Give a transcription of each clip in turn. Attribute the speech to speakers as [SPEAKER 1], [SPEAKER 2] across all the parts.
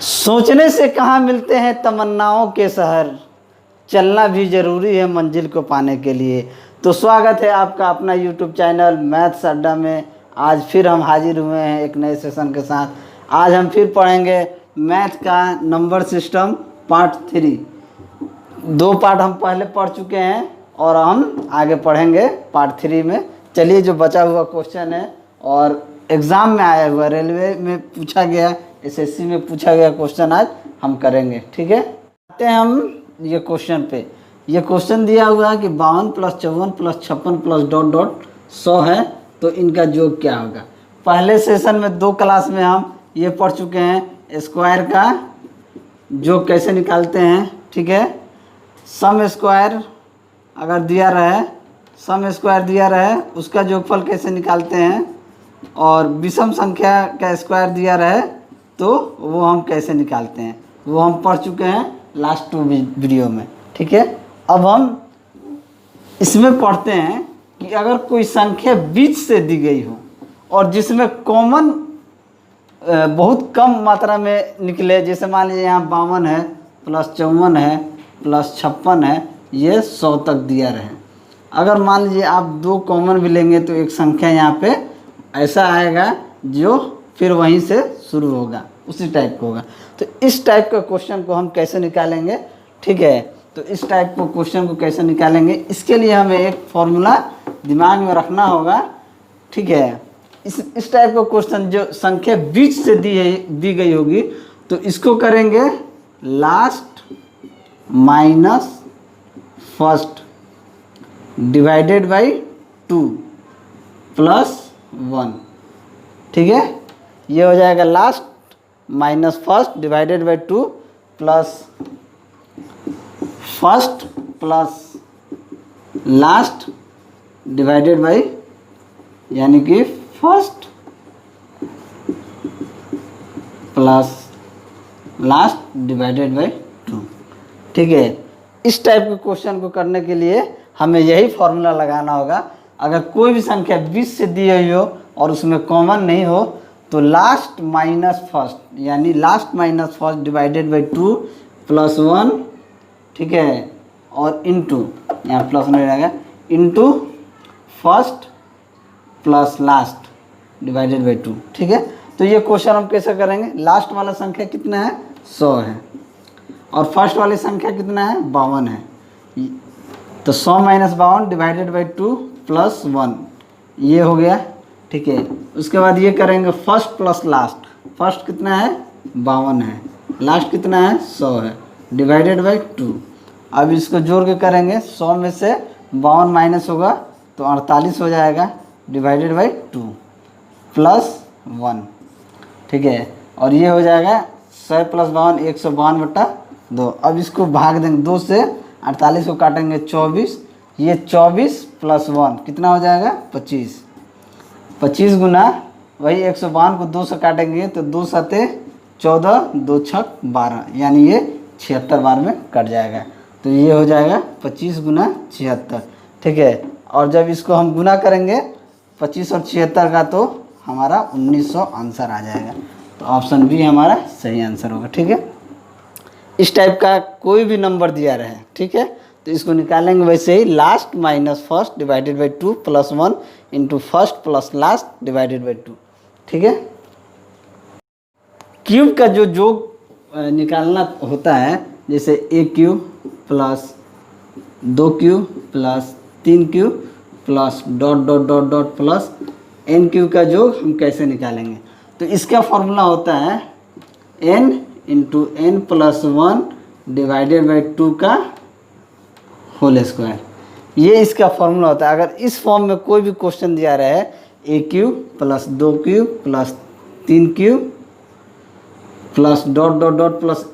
[SPEAKER 1] सोचने से कहाँ मिलते हैं तमन्नाओं के शहर, चलना भी ज़रूरी है मंजिल को पाने के लिए। तो स्वागत है आपका अपना YouTube चैनल मैथ्स अड्डा में। आज फिर हम हाजिर हुए हैं एक नए सेशन के साथ। आज हम फिर पढ़ेंगे मैथ का नंबर सिस्टम पार्ट 3। 2 पार्ट हम पहले पढ़ चुके हैं और हम आगे पढ़ेंगे पार्ट 3 में। चलिए, जो बचा हुआ क्वेश्चन है और एग्ज़ाम में आया हुआ, रेलवे में पूछा गया, एसएससी में पूछा गया क्वेश्चन आज हम करेंगे। ठीक है, आते हैं हम ये क्वेश्चन पे। ये क्वेश्चन दिया हुआ है कि 52 + 54 + 56 + ... 100 है, तो इनका योग क्या होगा। पहले सेशन में 2 क्लास में हम ये पढ़ चुके हैं स्क्वायर का योग कैसे निकालते हैं। ठीक है, सम स्क्वायर अगर दिया रहे, सम स्क्वायर दिया रहे उसका योगफल कैसे निकालते हैं, और विषम संख्या का स्क्वायर दिया रहे तो वो हम कैसे निकालते हैं, वो हम पढ़ चुके हैं लास्ट 2 वीडियो में। ठीक है, अब हम इसमें पढ़ते हैं कि अगर कोई संख्या बीच से दी गई हो और जिसमें कॉमन बहुत कम मात्रा में निकले, जैसे मान लीजिए यहाँ 52 है +54 है +56 है, ये 100 तक दिया रहे। अगर मान लीजिए आप 2 कॉमन भी लेंगे तो एक संख्या यहाँ पे ऐसा आएगा जो फिर वहीं से शुरू होगा, उसी टाइप का होगा। तो इस टाइप का क्वेश्चन को हम कैसे निकालेंगे। ठीक है, तो इस टाइप को क्वेश्चन को कैसे निकालेंगे, इसके लिए हमें एक फॉर्मूला दिमाग में रखना होगा। ठीक है, इस टाइप का क्वेश्चन जो संख्या बीच से दी गई होगी तो इसको करेंगे last minus first divided by 2 + 1। ठीक है, ये हो जाएगा last minus first divided by 2 plus first plus last divided by, यानी कि first plus last divided by 2। ठीक है, इस टाइप के क्वेश्चन को करने के लिए हमें यही फॉर्मूला लगाना होगा। अगर कोई भी संख्या 20 से दी हुई हो और उसमें कॉमन नहीं हो तो लास्ट माइनस फर्स्ट, यानी last minus first divided by 2 + 1। ठीक है, और इनटू, यहाँ प्लस नहीं रहेगा, into first plus last divided by 2। ठीक है, तो ये क्वेश्चन हम कैसे करेंगे। लास्ट वाला संख्या कितना है, 100 है, और फर्स्ट वाली संख्या कितना है, 52 है। तो 100 - 52 डिवाइडेड बाई 2 + 1, ये हो गया। ठीक है, उसके बाद ये करेंगे फर्स्ट प्लस लास्ट। फर्स्ट कितना है, 52 है, लास्ट कितना है, 100 है, डिवाइडेड बाई 2। अब इसको जोड़ के करेंगे, 100 में से 52 माइनस होगा तो 48 हो जाएगा, डिवाइडेड बाई 2 + 1। ठीक है, और ये हो जाएगा 100 + 52 152/2। अब इसको भाग देंगे, 2 से 48 को काटेंगे 24, ये 24 + 1 कितना हो जाएगा, 25। 25 गुना वही 152 को 2 से काटेंगे तो 2 × 7 = 14, 2 × 6 = 12, यानी ये 76 बार में कट जाएगा। तो ये हो जाएगा 25 × 76। ठीक है, और जब इसको हम गुना करेंगे 25 और 76 का तो हमारा 1900 आंसर आ जाएगा। तो ऑप्शन बी हमारा सही आंसर होगा। ठीक है, इस टाइप का कोई भी नंबर दिया रहे, ठीक है, तो इसको निकालेंगे वैसे ही, last minus first divided by 2 + 1 into first plus last divided by 2। ठीक है, क्यूब का जो योग निकालना होता है, जैसे a³ + 2³ + 3³ + ... प्लस n³ का योग हम कैसे निकालेंगे। तो इसका फॉर्मूला होता है n × n + 1 डिवाइडेड बाई 2 का होल स्क्वायर। ये इसका फॉर्मूला होता है। अगर इस फॉर्म में कोई भी क्वेश्चन दिया रहे, a³ + 2³ + 3³ + ... प्लस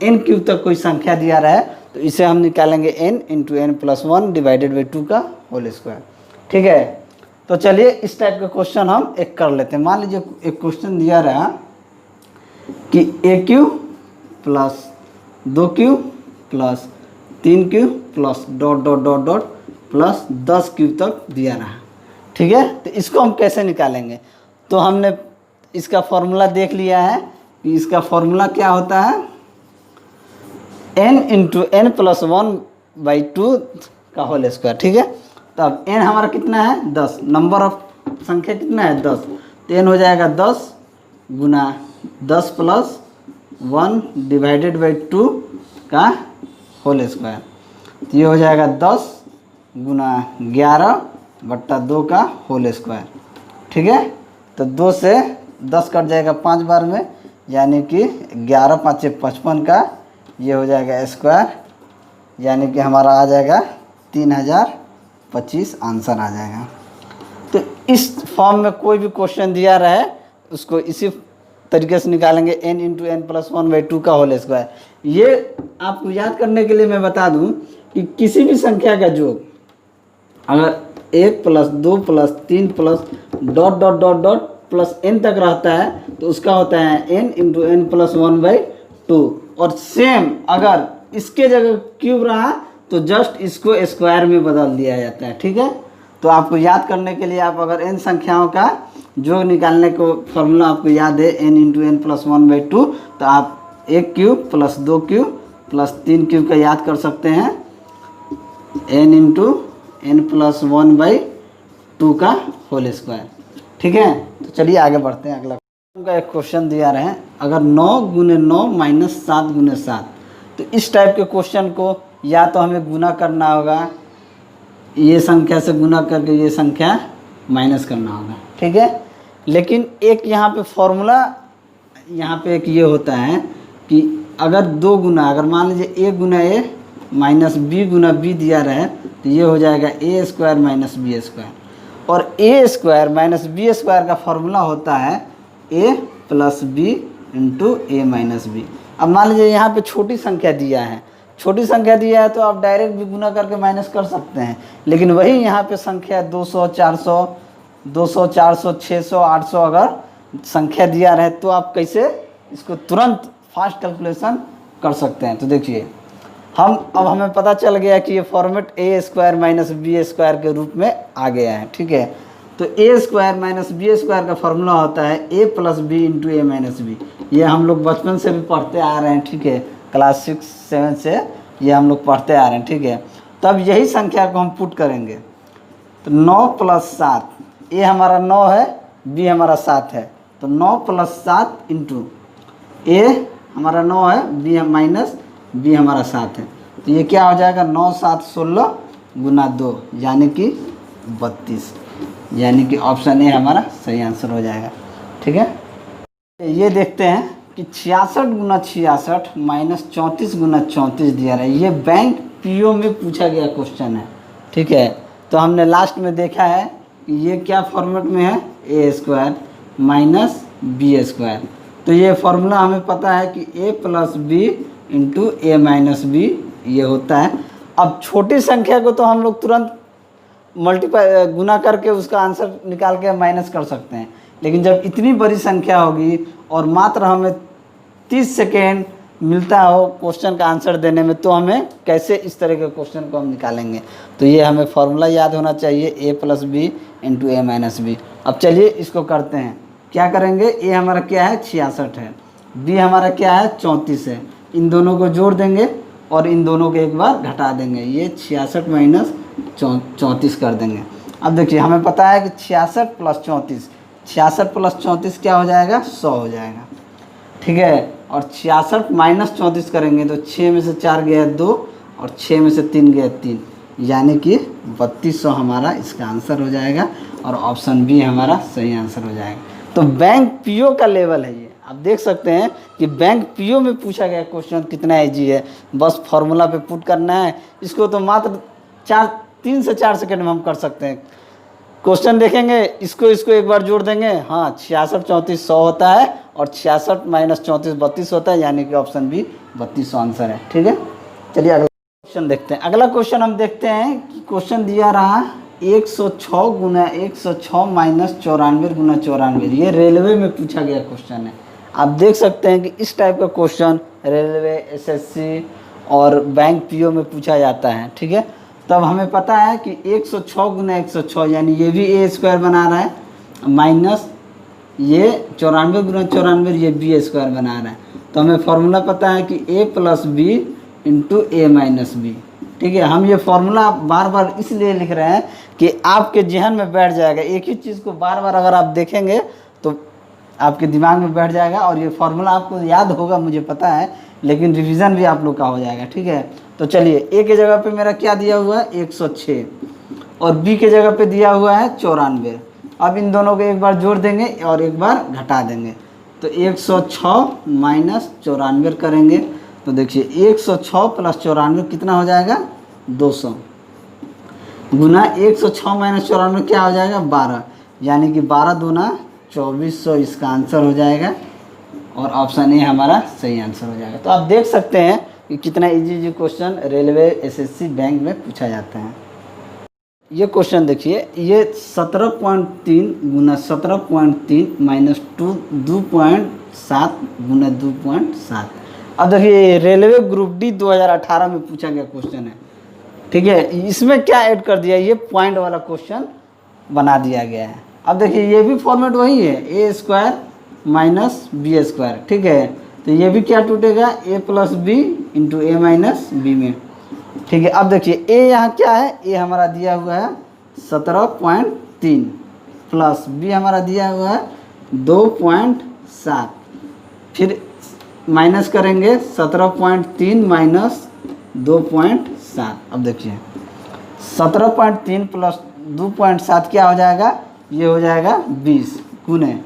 [SPEAKER 1] n³ तक कोई संख्या दिया रहा है तो इसे हम निकालेंगे n × n + 1 डिवाइडेड बाई 2 का होल स्क्वायर। ठीक है, तो चलिए इस टाइप का क्वेश्चन हम एक कर लेते हैं। मान लीजिए एक क्वेश्चन दिया रहा कि a³ + 2³ + 3³ + ... प्लस 10³ तक दिया रहा। ठीक है, तो इसको हम कैसे निकालेंगे। तो हमने इसका फॉर्मूला देख लिया है कि इसका फॉर्मूला क्या होता है, n इंटू एन प्लस 1/2 का होल स्क्वायर। ठीक है, तो अब n हमारा कितना है 10, नंबर ऑफ संख्या कितना है 10, तो n हो जाएगा 10 गुना 10 प्लस 1 डिवाइडेड बाई 2 का होल स्क्वायर। तो ये हो जाएगा 10 गुना 11/2 का होल स्क्वायर। ठीक है, तो 2 से 10 कट जाएगा 5 बार में, यानी कि 11 5 55 का ये हो जाएगा स्क्वायर, यानी कि हमारा आ जाएगा 3025 आंसर आ जाएगा। तो इस फॉर्म में कोई भी क्वेश्चन दिया रहे उसको इसी तरीके से निकालेंगे, n इंटू एन प्लस 1/2 का होल स्क्वायर। ये आपको याद करने के लिए मैं बता दूं कि किसी भी संख्या का योग अगर 1 plus 2 plus 3 plus dot dot dot dot plus n तक रहता है तो उसका होता है n इंटू एन प्लस 1/2। और सेम अगर इसके जगह क्यूब रहा तो जस्ट इसको स्क्वायर में बदल दिया जाता है। ठीक है, तो आपको याद करने के लिए आप अगर n संख्याओं का जो निकालने को फॉर्मूला आपको याद है n इंटू एन प्लस 1/2, तो आप 1 cube plus 2 cube plus 3 cube का याद कर सकते हैं, n इंटू एन प्लस 1/2 का होल स्क्वायर। ठीक है, तो चलिए आगे बढ़ते हैं। अगला का एक क्वेश्चन दिया रहे, अगर 9 गुने 9 माइनस 7 गुने 7, तो इस टाइप के क्वेश्चन को या तो हमें गुना करना होगा, ये संख्या से गुना करके ये संख्या माइनस करना होगा। ठीक है, लेकिन एक यहाँ पे फॉर्मूला यहाँ पे एक ये होता है कि अगर 2 गुना, अगर मान लीजिए a Guna a minus b Guna b दिया रहे तो ये हो जाएगा a square minus b square, और a square minus b square का फॉर्मूला होता है a plus b into a minus b। अब मान लीजिए यहाँ पे छोटी संख्या दिया है, छोटी संख्या दिया है तो आप डायरेक्ट भी गुना करके माइनस कर सकते हैं, लेकिन वही यहाँ पे संख्या 200 400 600 800 अगर संख्या दिया रहे तो आप कैसे इसको तुरंत फास्ट कैलकुलेशन कर सकते हैं। तो देखिए अब हमें पता चल गया कि ये format a square minus B square के रूप में आ गया है। ठीक है, तो a square minus B square का फॉर्मूला होता है a plus B into A minus B. ये हम लोग बचपन से भी पढ़ते आ रहे हैं। ठीक है, क्लास 6 7 से ये हम लोग पढ़ते आ रहे हैं। ठीक है, तब यही संख्या को हम पुट करेंगे, तो 9 प्लस 7, a हमारा 9 है, b हमारा 7 है, तो 9 प्लस 7 इंटू a हमारा 9 है, b माइनस b हमारा 7 है, तो ये क्या हो जाएगा 9 7 16 गुना 2 यानी कि 32, यानी कि ऑप्शन ए हमारा सही आंसर हो जाएगा। ठीक है, ये देखते हैं कि 66 गुना 66 माइनस 34 गुना 34 दिया रहा है, ये बैंक पीओ में पूछा गया क्वेश्चन है। ठीक है, तो हमने लास्ट में देखा है कि ये क्या फॉर्मेट में है, A square minus B square, तो ये फॉर्मूला हमें पता है कि a plus B into A minus B ये होता है। अब छोटी संख्या को तो हम लोग तुरंत मल्टीप्लाई गुना करके उसका आंसर निकाल के माइनस कर सकते हैं, लेकिन जब इतनी बड़ी संख्या होगी और मात्र हमें 30 सेकेंड मिलता हो क्वेश्चन का आंसर देने में, तो हमें कैसे इस तरह के क्वेश्चन को हम निकालेंगे। तो ये हमें फॉर्मूला याद होना चाहिए, a plus B into A minus B. अब चलिए इसको करते हैं, क्या करेंगे, a हमारा क्या है 66 है, b हमारा क्या है 34 है, इन दोनों को जोड़ देंगे और इन दोनों को एक बार घटा देंगे, ये 66 माइनस 34 कर देंगे। अब देखिए हमें पता है कि 66 प्लस 34, 66 प्लस 34 क्या हो जाएगा 100 हो जाएगा। ठीक है, और 66 माइनस 34 करेंगे तो 6 में से 4 गया 2 और 6 में से 3 गया 3, यानी कि 3200 हमारा इसका आंसर हो जाएगा और ऑप्शन बी हमारा सही आंसर हो जाएगा। तो बैंक पीओ का लेवल है ये, आप देख सकते हैं कि बैंक पीओ में पूछा गया क्वेश्चन कितना ईजी है, बस फॉर्मूला पे पुट करना है। इसको तो मात्र 3 से 4 सेकंड में हम कर सकते हैं। क्वेश्चन देखेंगे, इसको एक बार जोड़ देंगे, हाँ 66 34 100 होता है और 66 माइनस 34 32 होता है, यानी कि ऑप्शन बी 3200 आंसर है। ठीक है, चलिए अगला क्वेश्चन देखते हैं। अगला क्वेश्चन हम देखते हैं कि क्वेश्चन दिया रहा 106 गुना 106 माइनस 94 गुना 94, ये रेलवे में पूछा गया क्वेश्चन है। आप देख सकते हैं कि इस टाइप का क्वेश्चन रेलवे एसएससी और बैंक पीओ में पूछा जाता है। ठीक है, तब हमें पता है कि 106 गुना 106 यानी ये भी ए स्क्वायर बना रहा है, माइनस ये 94 गुना 94 ये बी स्क्वायर बना रहा है, तो हमें फॉर्मूला पता है कि a plus B into A minus B. ठीक है, हम ये फॉर्मूला बार बार इसलिए लिख रहे हैं कि आपके जहन में बैठ जाएगा। एक ही चीज़ को बार बार अगर आप देखेंगे तो आपके दिमाग में बैठ जाएगा और ये फॉर्मूला आपको याद होगा, मुझे पता है, लेकिन रिवीजन भी आप लोग का हो जाएगा। ठीक है, तो चलिए ए के जगह पे मेरा क्या दिया हुआ है 106 और बी के जगह पे दिया हुआ है 94। अब इन दोनों को एक बार जोड़ देंगे और एक बार घटा देंगे, तो 106 माइनस 94 करेंगे तो देखिए 106 प्लस 94 कितना हो जाएगा 200 गुना 106 माइनस 94 क्या हो जाएगा 12, यानी कि 12 दूना 2400 इसका आंसर हो जाएगा और ऑप्शन ए हमारा सही आंसर हो जाएगा। तो आप देख सकते हैं कि कितना easy question railway SSC bank में पूछा जाता है। ये क्वेश्चन देखिए, ये 17.3 गुना 17.3 माइनस 2.7 गुना 2.7। अब देखिए रेलवे ग्रुप डी 2018 में पूछा गया क्वेश्चन है। ठीक है, इसमें क्या ऐड कर दिया, ये पॉइंट वाला क्वेश्चन बना दिया गया है। अब देखिए ये भी फॉर्मेट वही है, A square minus B square. ठीक है, तो ये भी क्या टूटेगा ए plus B into A minus B में। ठीक है, अब देखिए ए यहाँ क्या है, ए हमारा दिया हुआ है 17.3 प्लस बी हमारा दिया हुआ है 2.7, फिर माइनस करेंगे 17.3 माइनस 2.7। अब देखिए 17.3 प्लस 2.7 क्या हो जाएगा, ये हो जाएगा 20 गुने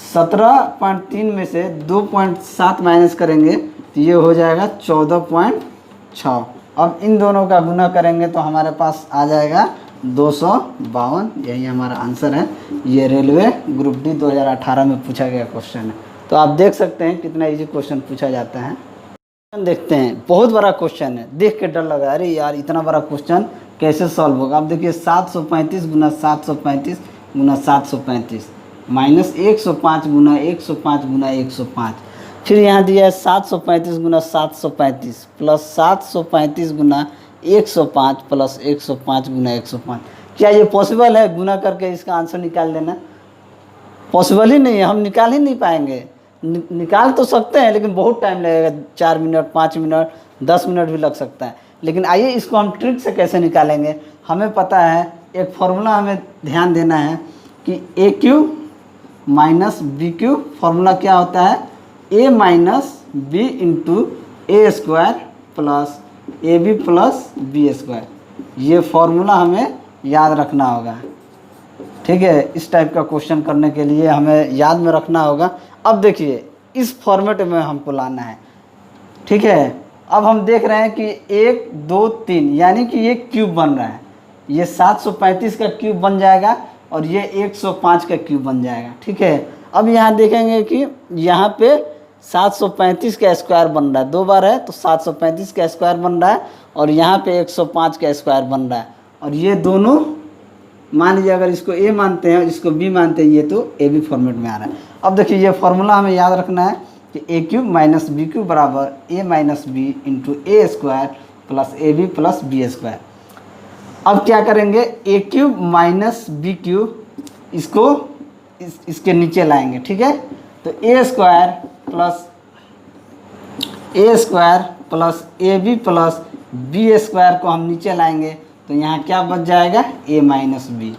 [SPEAKER 1] 17.3 में से 2.7 माइनस करेंगे तो ये हो जाएगा 14.6। अब इन दोनों का गुना करेंगे तो हमारे पास आ जाएगा 252, यही हमारा आंसर है। ये रेलवे ग्रुप डी 2018 में पूछा गया क्वेश्चन है। तो आप देख सकते हैं कितना इजी क्वेश्चन पूछा जाता है। देखते हैं, बहुत बड़ा क्वेश्चन है, देख के डर लगा, अरे यार इतना बड़ा क्वेश्चन कैसे सॉल्व होगा। अब देखिए 735 गुना 735 गुना 735 माइनस 105 गुना 105 गुना 105, फिर यहाँ दिया है 735 गुना 735 प्लस 735 गुना 105 प्लस 105 गुना 105। क्या ये पॉसिबल है गुना करके इसका आंसर निकाल लेना? पॉसिबल ही नहीं है, हम निकाल ही नहीं पाएंगे। निकाल तो सकते हैं लेकिन बहुत टाइम लगेगा, 4 मिनट 5 मिनट 10 मिनट भी लग सकता है। लेकिन आइए इसको हम ट्रिक से कैसे निकालेंगे। हमें पता है, एक फॉर्मूला हमें ध्यान देना है कि a cube minus b cube, formula क्या होता है a minus b into a square plus a B plus B square. ये फॉर्मूला हमें याद रखना होगा। ठीक है, इस टाइप का क्वेश्चन करने के लिए हमें याद में रखना होगा। अब देखिए इस फॉर्मेट में हमको लाना है। ठीक है, अब हम देख रहे हैं कि 1 2 3 यानी कि ये क्यूब बन रहा है, ये 735 का क्यूब बन जाएगा और ये 105 का क्यूब बन जाएगा। ठीक है, अब यहाँ देखेंगे कि यहाँ पे 735 का स्क्वायर बन रहा है, 2 बार है तो 735 का स्क्वायर बन रहा है और यहाँ पे 105 का स्क्वायर बन रहा है। और ये दोनों मान लीजिए अगर इसको ए मानते हैं और इसको बी मानते हैं, ये तो ए बी फॉर्मेट में आ रहा है। अब देखिए ये फॉर्मूला हमें याद रखना है कि a cube minus b cube बराबर a minus b into a square plus a B plus B square. अब क्या करेंगे, a cube minus b cube इसको इसके नीचे लाएंगे। ठीक है, तो a square plus a B plus B square को हम नीचे लाएंगे तो यहाँ क्या बच जाएगा ए माइनस बी।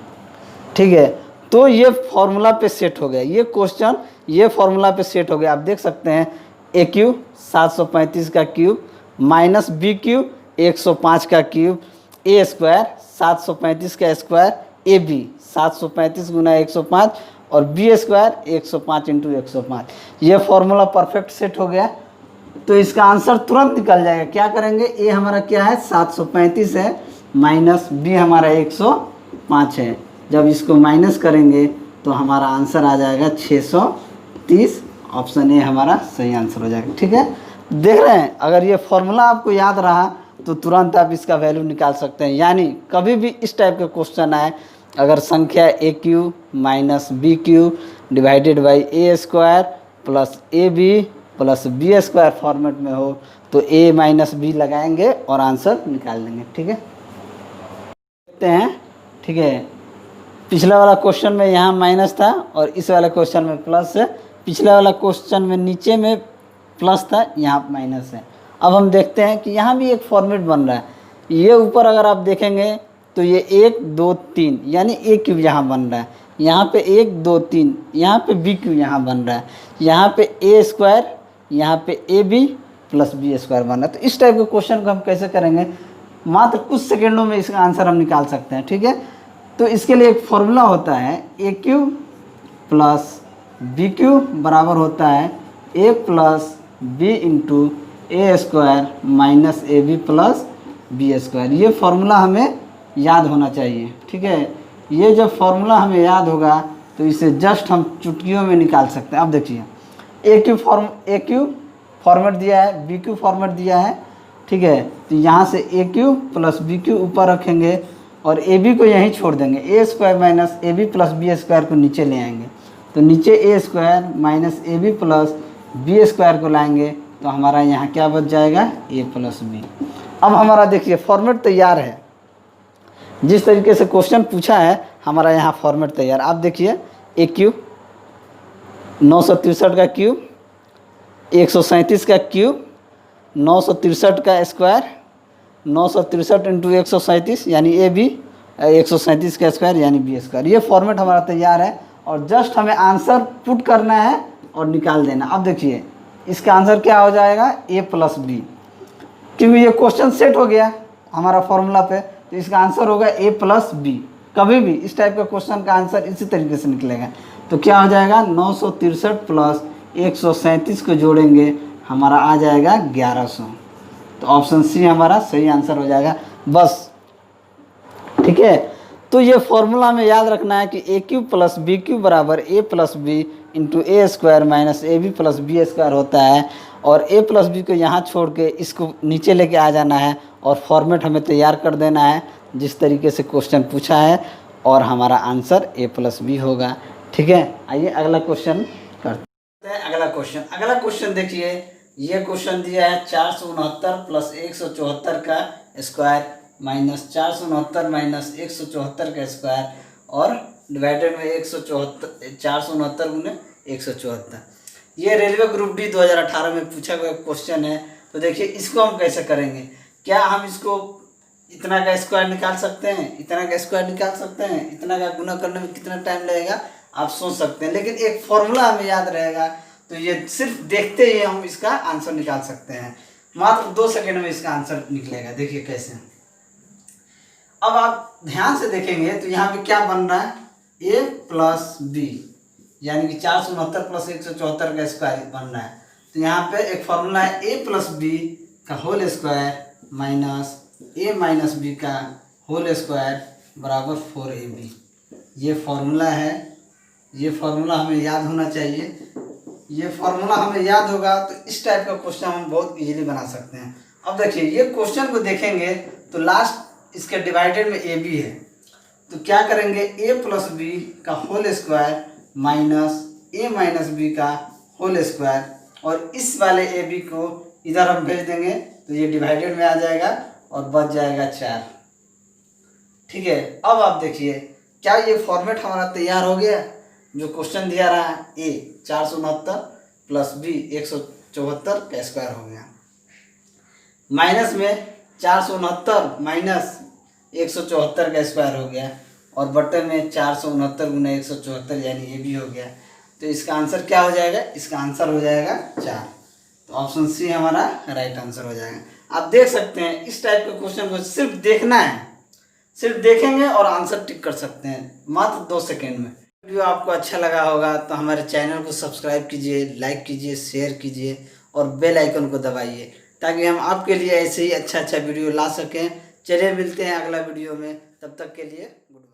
[SPEAKER 1] ठीक है, तो ये फॉर्मूला पे सेट हो गया, ये क्वेश्चन ये फॉर्मूला पे सेट हो गया। आप देख सकते हैं ए क्यूब 735 का क्यूब माइनस बी क्यूब 105 का क्यूब ए स्क्वायर 735 का स्क्वायर ए बी 735 गुना 105 और बी स्क्वायर 105 इंटू 105। ये फॉर्मूला परफेक्ट सेट हो गया तो इसका आंसर तुरंत निकल जाएगा। क्या करेंगे, ए हमारा क्या है 735 है माइनस बी हमारा 105 है। जब इसको माइनस करेंगे तो हमारा आंसर आ जाएगा 630। ऑप्शन ए हमारा सही आंसर हो जाएगा। ठीक है, देख रहे हैं, अगर ये फॉर्मूला आपको याद रहा तो तुरंत आप इसका वैल्यू निकाल सकते हैं। यानी कभी भी इस टाइप का क्वेश्चन आए, अगर संख्या a cube minus b cube divided by a square plus a B plus B square format में हो तो ए माइनस बी लगाएंगे और आंसर निकाल देंगे। ठीक है, देखते हैं। ठीक है, पिछला वाला क्वेश्चन में यहाँ माइनस था और इस वाले क्वेश्चन में प्लस है। पिछला वाला क्वेश्चन में नीचे में प्लस था, यहाँ माइनस है। अब हम देखते हैं कि यहाँ भी एक फॉर्मेट बन रहा है। ये ऊपर अगर आप देखेंगे तो ये 1 2 3 यानी ए क्यूब यहाँ बन रहा है, यहाँ पे 1 2 3, यहाँ पे बी क्यूब यहाँ बन रहा है, यहाँ पे ए स्क्वायर, यहाँ पे A B plus B square बन रहा है। तो इस टाइप के क्वेश्चन को हम कैसे करेंगे, मात्र कुछ सेकेंडों में इसका आंसर हम निकाल सकते हैं। ठीक है, तो इसके लिए एक फॉर्मूला होता है a cube plus b cube बराबर होता है a plus B into a square minus a B plus B square. ये फार्मूला हमें याद होना चाहिए। ठीक है, ये जब फार्मूला हमें याद होगा तो इसे जस्ट हम चुटकियों में निकाल सकते हैं। अब देखिए ए क्यूब फॉर्मेट दिया है, बी क्यूब फॉर्मेट दिया है। ठीक है, तो यहाँ से a cube plus b cube ऊपर रखेंगे और ए बी को यहीं छोड़ देंगे, a square minus a B plus B square को नीचे ले आएंगे, तो नीचे a square minus a B plus B square को लाएंगे तो हमारा यहाँ क्या बच जाएगा, ए प्लस बी। अब हमारा देखिए फॉर्मेट तैयार है, जिस तरीके से क्वेश्चन पूछा है हमारा यहाँ फॉर्मेट तैयार। आप देखिए ए क्यूब 963 का क्यूब, 137 का क्यूब, 963 का स्क्वायर, 963 इंटू 137 यानी ए बी, 137 का स्क्वायर यानी बी स्क्वायर। ये फॉर्मेट हमारा तैयार है और जस्ट हमें आंसर पुट करना है और निकाल देना। अब देखिए इसका आंसर क्या हो जाएगा, ए प्लस बी, क्योंकि ये क्वेश्चन सेट हो गया हमारा फॉर्मूला पे, तो इसका आंसर होगा ए प्लस बी। कभी भी इस टाइप का क्वेश्चन का आंसर इसी तरीके से निकलेगा। तो क्या हो जाएगा, 963 प्लस 137 को जोड़ेंगे हमारा आ जाएगा 1100। तो ऑप्शन सी हमारा सही आंसर हो जाएगा बस। ठीक है, तो ये फॉर्मूला हमें याद रखना है कि a cube plus b cube बराबर a plus B into a square minus a B plus B square होता है, और ए प्लस बी को यहाँ छोड़ के इसको नीचे लेके आ जाना है और फॉर्मेट हमें तैयार कर देना है जिस तरीके से क्वेश्चन पूछा है, और हमारा आंसर ए प्लस बी होगा। ठीक है, आइए अगला क्वेश्चन करते हैं। अगला क्वेश्चन देखिए, ये क्वेश्चन दिया है 469 प्लस 174 का स्क्वायर माइनस 469 माइनस 174 का स्क्वायर और डिवाइडेड में 469 गुने 174। ये रेलवे ग्रुप डी 2018 में पूछा गया क्वेश्चन है। तो देखिए इसको हम कैसे करेंगे, क्या हम इसको इतना का स्क्वायर निकाल सकते हैं, इतना का स्क्वायर निकाल सकते हैं, इतना का गुना करने में कितना टाइम लगेगा आप सोच सकते हैं, लेकिन एक फॉर्मूला हमें याद रहेगा तो ये सिर्फ देखते ही हम इसका आंसर निकाल सकते हैं। मात्र 2 सेकेंड में इसका आंसर निकलेगा। देखिए कैसे, अब आप ध्यान से देखेंगे तो यहाँ पे क्या बन रहा है, ए प्लस बी यानी कि 469 प्लस 174 का स्क्वायर बन रहा है। तो यहाँ पे एक फॉर्मूला है ए प्लस बी का होल स्क्वायर माइनस ए माइनस बी का होल स्क्वायर बराबर 4ab। ये फॉर्मूला है, ये फॉर्मूला हमें याद होना चाहिए। ये फॉर्मूला हमें याद होगा तो इस टाइप का क्वेश्चन हम बहुत इजीली बना सकते हैं। अब देखिए ये क्वेश्चन को देखेंगे तो लास्ट इसके डिवाइडेड में ए बी है, तो क्या करेंगे, ए प्लस बी का होल स्क्वायर माइनस ए माइनस बी का होल स्क्वायर, और इस वाले ए बी को इधर हम भेज देंगे तो ये डिवाइडेड में आ जाएगा और बच जाएगा 4। ठीक है, अब आप देखिए क्या ये फॉर्मेट हमारा तैयार हो गया। जो क्वेश्चन दिया रहा है ए 469 प्लस बी 174 का स्क्वायर हो गया, माइनस में 469 माइनस 174 का स्क्वायर हो गया, और बटे में 469 गुना 174 यानी ये भी हो गया। तो इसका आंसर क्या हो जाएगा, इसका आंसर हो जाएगा 4। तो ऑप्शन सी हमारा राइट आंसर हो जाएगा। आप देख सकते हैं इस टाइप के क्वेश्चन को सिर्फ देखना है, सिर्फ देखेंगे और आंसर टिक कर सकते हैं मात्र 2 सेकेंड में। वीडियो आपको अच्छा लगा होगा तो हमारे चैनल को सब्सक्राइब कीजिए, लाइक कीजिए, शेयर कीजिए और बेल आइकन को दबाइए ताकि हम आपके लिए ऐसे ही अच्छा वीडियो ला सकें। चलिए मिलते हैं अगला वीडियो में, तब तक के लिए गुड।